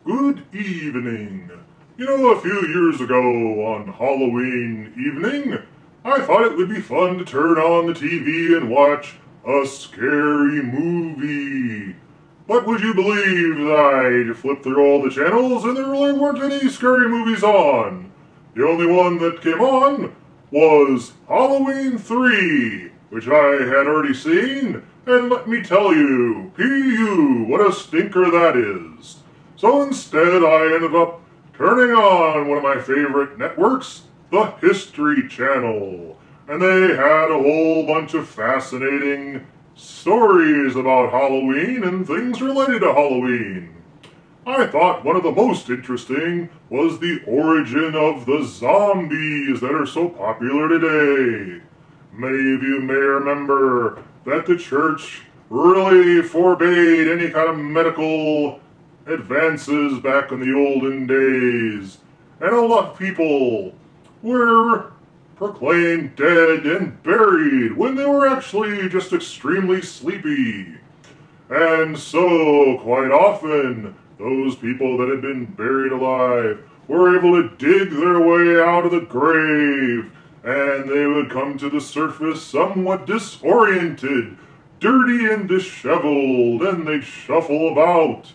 Good evening. You know, a few years ago on Halloween evening, I thought it would be fun to turn on the TV and watch a scary movie. But would you believe that I flipped through all the channels and there really weren't any scary movies on? The only one that came on was Halloween 3, which I had already seen, and let me tell you, P.U., what a stinker that is. So instead I ended up turning on one of my favorite networks, the History Channel, and they had a whole bunch of fascinating stories about Halloween and things related to Halloween. I thought one of the most interesting was the origin of the zombies that are so popular today. Many of you may remember that the church really forbade any kind of medical advances back in the olden days, and a lot of people were proclaimed dead and buried when they were actually just extremely sleepy. And so, quite often, those people that had been buried alive were able to dig their way out of the grave, and they would come to the surface somewhat disoriented, dirty and disheveled, and they'd shuffle about.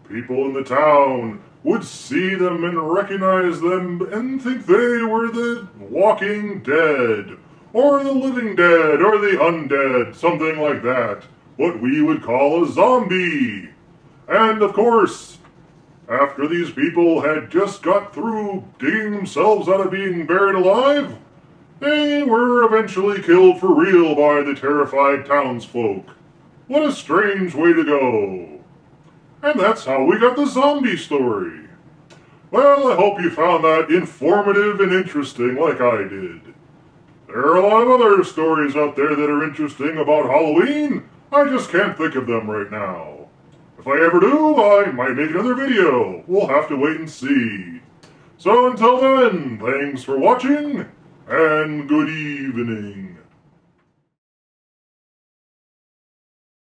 People in the town would see them and recognize them and think they were the walking dead, or the living dead, or the undead, something like that. What we would call a zombie. And of course, after these people had just got through digging themselves out of being buried alive, they were eventually killed for real by the terrified townsfolk. What a strange way to go. And that's how we got the zombie story. Well, I hope you found that informative and interesting like I did. There are a lot of other stories out there that are interesting about Halloween. I just can't think of them right now. If I ever do, I might make another video. We'll have to wait and see. So until then, thanks for watching, and good evening.